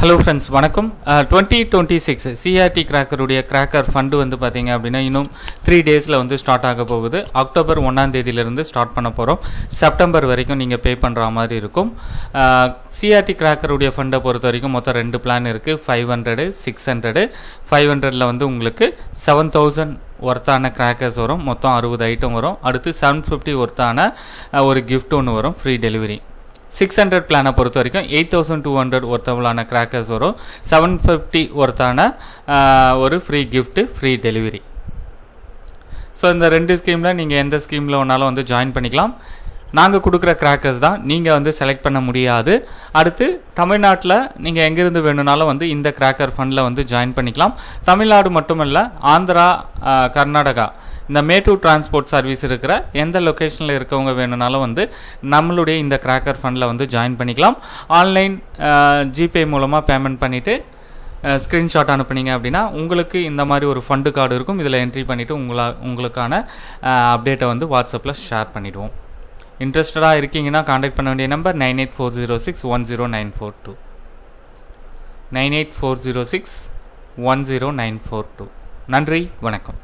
Hello friends, வணக்கம். 2026 CRT கிராக்கருடைய cracker fund வந்து பார்த்தீங்க அப்படின்னா இன்னும் 3 டேஸில் வந்து ஸ்டார்ட் ஆக போகுது. அக்டோபர் 1ஆம் தேதியிலிருந்து ஸ்டார்ட் பண்ண போகிறோம். செப்டம்பர் வரைக்கும் நீங்கள் பே பண்ணுற மாதிரி இருக்கும். சிஆர்டி கிராக்கருடைய ஃபண்டை பொறுத்த வரைக்கும் மொத்தம் 2 பிளான் இருக்குது. 500, 600. 500ல் வந்து உங்களுக்கு 7000 ஒர்த்தான கிராக்கர்ஸ் வரும். மொத்தம் 60 ஐட்டம் வரும். அடுத்து 750 ஒர்த்தான ஒரு கிஃப்ட் ஒன்று வரும், ஃப்ரீ டெலிவரி. 600 பிளானை பொறுத்த வரைக்கும் 8200 ஒர்த்தபிளான கிராக்கர்ஸ் வரும். 750 ஒர்த்தான ஒரு free gift, free delivery. So இந்த 2 ஸ்கீமில் நீங்கள் எந்த ஸ்கீமில் வேணாலும் வந்து ஜாயின் பண்ணிக்கலாம். நாங்கள் கொடுக்குற கிராக்கர்ஸ் தான் நீங்கள் வந்து செலக்ட் பண்ண முடியாது. அடுத்து தமிழ்நாட்டில் நீங்கள் எங்கேருந்து வேணும்னாலும் வந்து இந்த கிராக்கர் ஃபண்டில் வந்து ஜாயின் பண்ணிக்கலாம். தமிழ்நாடு மட்டுமல்ல, ஆந்திரா, கர்நாடகா, இந்த மேட்டூர் டிரான்ஸ்போர்ட் சர்வீஸ் இருக்கிற எந்த லொக்கேஷனில் இருக்கவங்க வேணும்னாலும் வந்து நம்மளுடைய இந்த கிராக்கர் ஃபண்டில் வந்து ஜாயின் பண்ணிக்கலாம். ஆன்லைன் ஜிபே மூலமாக பேமெண்ட் பண்ணிவிட்டு ஸ்க்ரீன்ஷாட் அனுப்புனீங்க அப்படின்னா உங்களுக்கு இந்த மாதிரி ஒரு ஃபண்டு கார்டு இருக்கும். இதில் என்ட்ரி பண்ணிவிட்டு உங்களுக்கான அப்டேட்டை வந்து வாட்ஸ்அப்பில் ஷேர் பண்ணிவிடுவோம். இன்ட்ரெஸ்டடாக இருக்கீங்கன்னா காண்டாக்ட் பண்ண வேண்டிய நம்பர் 9840610942 9840610942. நன்றி, வணக்கம்.